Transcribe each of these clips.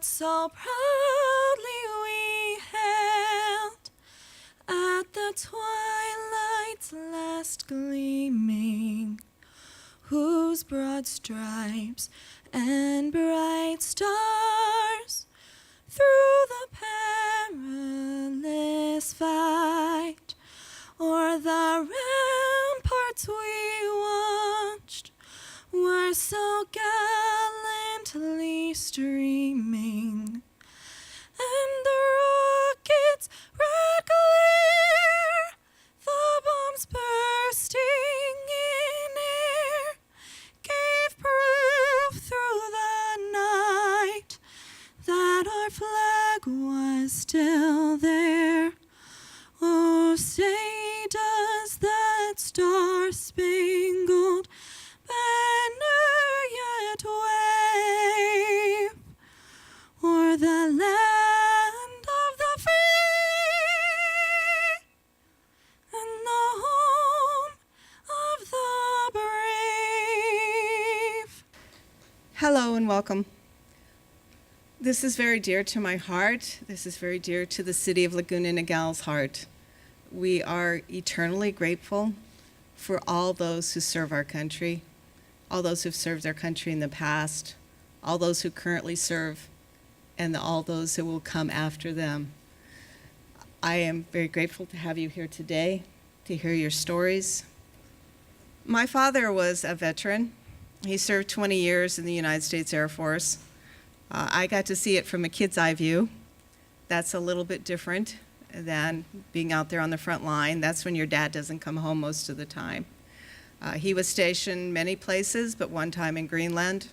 that so proudly we hailed at the twilight's last gleaming, whose broad stripes and bright stars through the perilous fight o'er the ramparts we watched were so gallantly streaming, and the rockets' red glare, the bombs bursting in air, gave proof through the night that our flag was still there. Oh, say does that star-spangled banner yet wave o'er the land of the free and the home of the brave? Hello and welcome. This is very dear to my heart. This is very dear to the city of Laguna, Niguel's heart. We are eternally grateful for all those who serve our country, all those who've served our country in the past, all those who currently serve, and all those who will come after them. I am very grateful to have you here today to hear your stories. My father was a veteran. He served 20 years in the United States Air Force. I got to see it from a kid's eye view. That's a little bit different than being out there on the front line. That's when your dad doesn't come home most of the time. He was stationed many places, but one time in Greenland.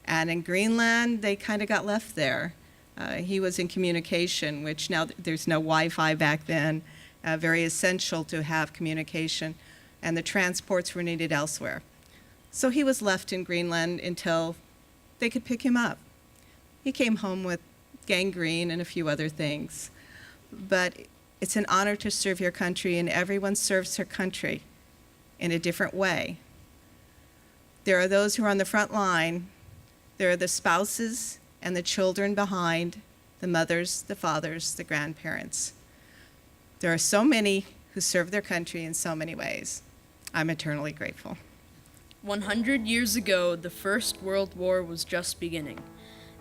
And in Greenland, they kind of got left there. He was in communication, which now there's no Wi-Fi back then, very essential to have communication, and the transports were needed elsewhere. So he was left in Greenland until they could pick him up. He came home with gangrene and a few other things. But it's an honor to serve your country, and everyone serves their country in a different way. There are those who are on the front line. There are the spouses and the children behind, the mothers, the fathers, the grandparents. There are so many who serve their country in so many ways. I'm eternally grateful. 100 years ago, the First World War was just beginning.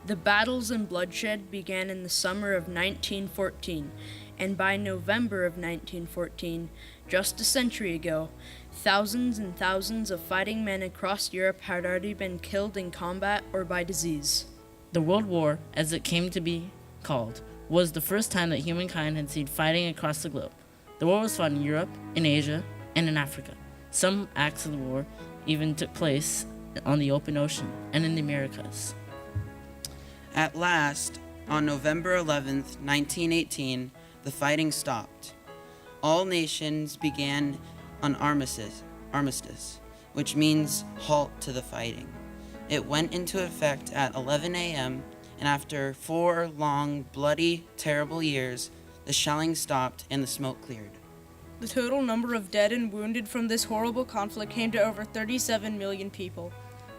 The battles and bloodshed began in the summer of 1914, and by November of 1914, just a century ago, thousands and thousands of fighting men across Europe had already been killed in combat or by disease. The World War, as it came to be called, was the first time that humankind had seen fighting across the globe. The war was fought in Europe, in Asia, and in Africa. Some acts of the war even took place on the open ocean and in the Americas. At last, on November 11th, 1918, the fighting stopped. All nations began an armistice, which means halt to the fighting. It went into effect at 11 a.m., and after 4 long, bloody, terrible years, the shelling stopped and the smoke cleared. The total number of dead and wounded from this horrible conflict came to over 37 million people.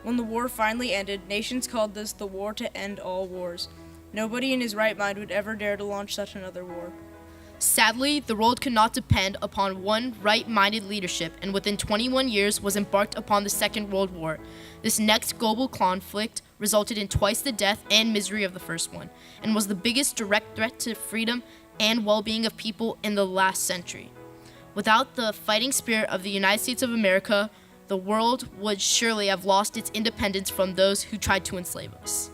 When the war finally ended, nations called this the war to end all wars. Nobody in his right mind would ever dare to launch such another war. Sadly, the world could not depend upon one right-minded leadership, and within 21 years was embarked upon the Second World War. This next global conflict resulted in twice the death and misery of the first one, and was the biggest direct threat to freedom and well-being of people in the last century. Without the fighting spirit of the United States of America, the world would surely have lost its independence from those who tried to enslave us.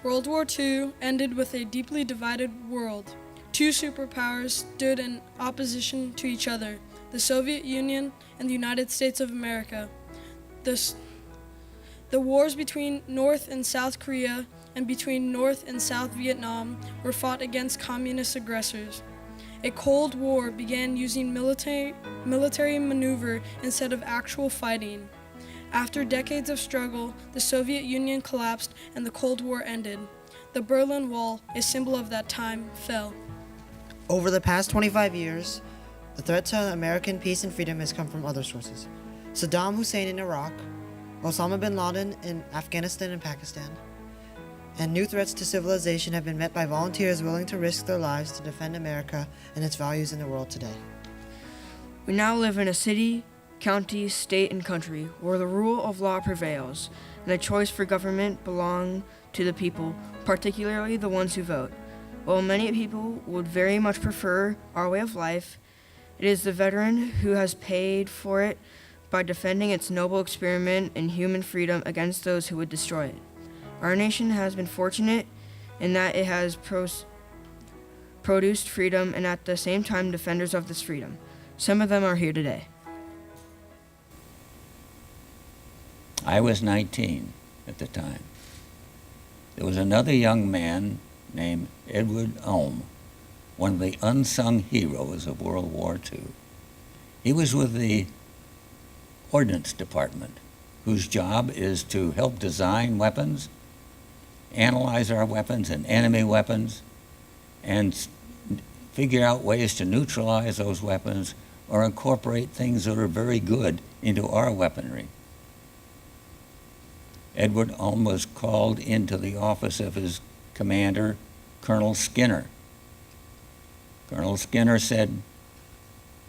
World War II ended with a deeply divided world. 2 superpowers stood in opposition to each other, the Soviet Union and the United States of America. The wars between North and South Korea and between North and South Vietnam were fought against communist aggressors. A Cold War began using military maneuver instead of actual fighting. After decades of struggle, the Soviet Union collapsed and the Cold War ended. The Berlin Wall, a symbol of that time, fell. Over the past 25 years, the threat to American peace and freedom has come from other sources. Saddam Hussein in Iraq, Osama bin Laden in Afghanistan and Pakistan, and new threats to civilization have been met by volunteers willing to risk their lives to defend America and its values in the world today. We now live in a city, county, state, and country where the rule of law prevails, and the choice for government belongs to the people, particularly the ones who vote. While many people would very much prefer our way of life, it is the veteran who has paid for it by defending its noble experiment in human freedom against those who would destroy it. Our nation has been fortunate in that it has produced freedom and at the same time defenders of this freedom. Some of them are here today. I was 19 at the time. There was another young man named Edward Ulm, one of the unsung heroes of World War II. He was with the Ordnance Department, whose job is to help design weapons, analyze our weapons and enemy weapons, and figure out ways to neutralize those weapons or incorporate things that are very good into our weaponry. Edward Ulm was called into the office of his commander, Colonel Skinner. Colonel Skinner said,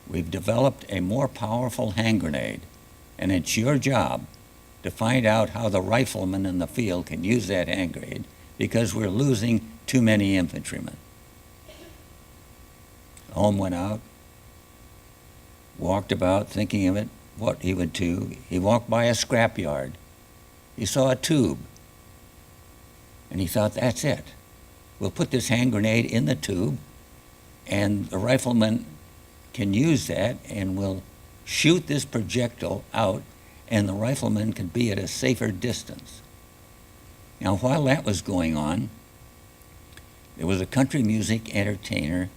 "We've developed a more powerful hand grenade, and it's your job to find out how the riflemen in the field can use that hand grenade because we're losing too many infantrymen." Ulm went out, walked about thinking of it, what he would do. He walked by a scrapyard. He saw a tube, and he thought, that's it. We'll put this hand grenade in the tube, and the rifleman can use that, and we'll shoot this projectile out, and the rifleman can be at a safer distance. Now, while that was going on, there was a country music entertainer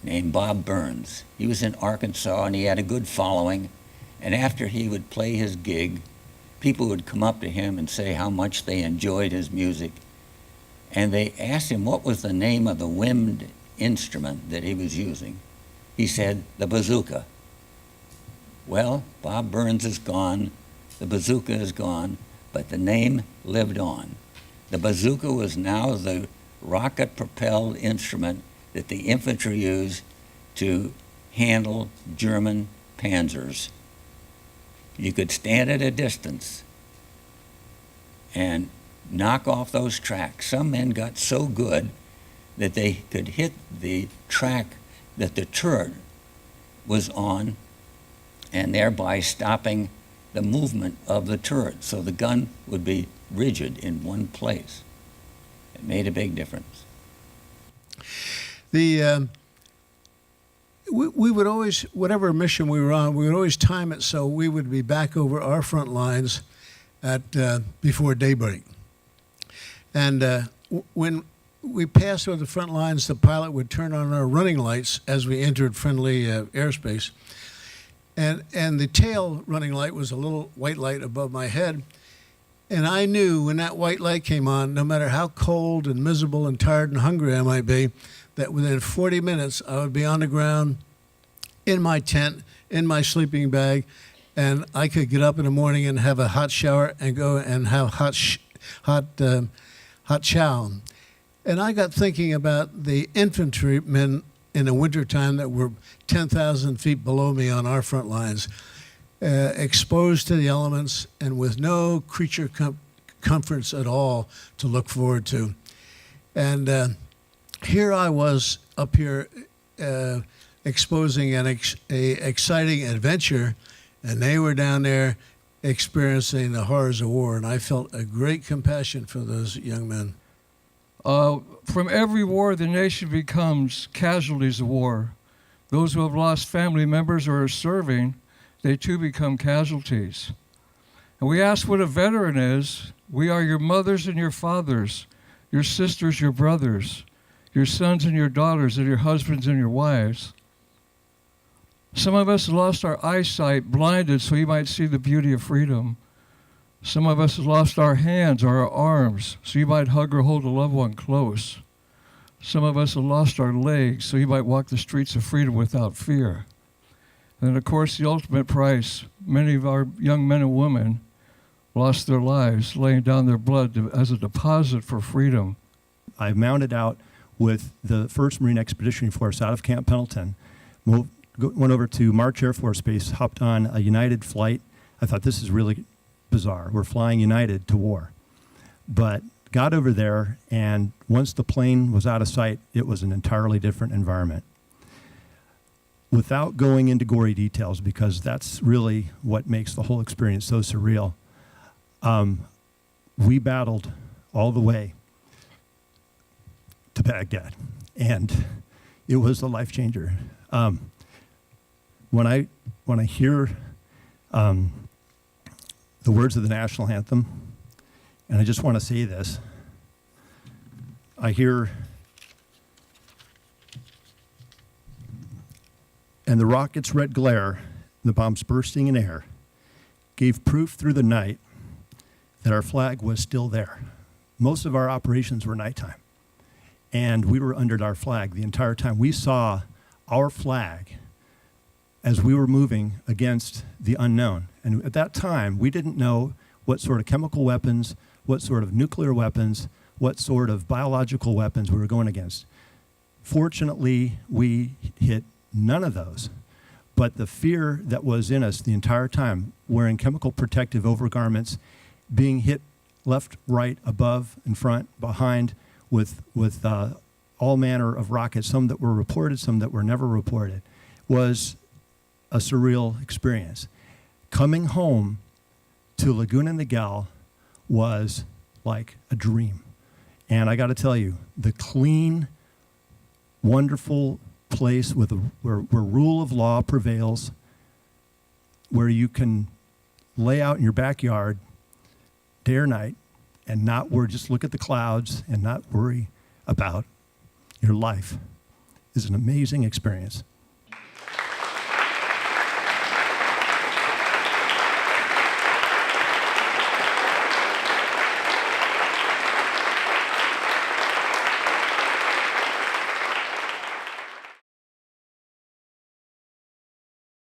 named Bob Burns. He was in Arkansas, and he had a good following, and after he would play his gig, people would come up to him and say how much they enjoyed his music. And they asked him what was the name of the wind instrument that he was using. He said, the bazooka. Well, Bob Burns is gone, the bazooka is gone, but the name lived on. The bazooka was now the rocket-propelled instrument that the infantry used to handle German panzers. You could stand at a distance and knock off those tracks. Some men got so good that they could hit the track that the turret was on and thereby stopping the movement of the turret. So the gun would be rigid in one place. It made a big difference. We would always, whatever mission we were on, we would always time it so we would be back over our front lines at before daybreak. And when we passed over the front lines, the pilot would turn on our running lights as we entered friendly airspace. And the tail running light was a little white light above my head. And I knew when that white light came on, no matter how cold and miserable and tired and hungry I might be, that within 40 minutes I would be on the ground, in my tent, in my sleeping bag, and I could get up in the morning and have a hot shower and go and have hot chow. And I got thinking about the infantrymen in the wintertime that were 10,000 feet below me on our front lines, exposed to the elements and with no creature comforts at all to look forward to. And here I was up here exposing an exciting adventure, and they were down there experiencing the horrors of war, and I felt a great compassion for those young men. From every war, the nation becomes casualties of war. Those who have lost family members or are serving, they too become casualties. And we ask what a veteran is. We are your mothers and your fathers, your sisters, your brothers, your sons and your daughters, and your husbands and your wives. Some of us lost our eyesight, blinded so you might see the beauty of freedom. Some of us lost our hands or our arms so you might hug or hold a loved one close. Some of us have lost our legs so you might walk the streets of freedom without fear. And of course, the ultimate price, many of our young men and women lost their lives laying down their blood as a deposit for freedom. I mounted out with the 1st Marine Expeditionary Force out of Camp Pendleton, went over to March Air Force Base, hopped on a United flight. I thought, this is really bizarre. We're flying United to war. But got over there, and once the plane was out of sight, it was an entirely different environment. Without going into gory details, because that's really what makes the whole experience so surreal, we battled all the way to Baghdad, and it was a life changer. When I hear the words of the national anthem, and I just want to say this, I hear, and the rocket's red glare, the bombs bursting in air, gave proof through the night that our flag was still there. Most of our operations were nighttime, and we were under our flag the entire time. We saw our flag as we were moving against the unknown. And at that time, we didn't know what sort of chemical weapons, what sort of nuclear weapons, what sort of biological weapons we were going against. Fortunately, we hit none of those. But the fear that was in us the entire time, wearing chemical protective overgarments, being hit left, right, above, in front, behind, with all manner of rockets, some that were reported, some that were never reported, was a surreal experience. Coming home to Laguna Niguel was like a dream. And I got to tell you, the clean, wonderful place where rule of law prevails, where you can lay out in your backyard day or night and not worry, just look at the clouds and not worry about your life, is an amazing experience.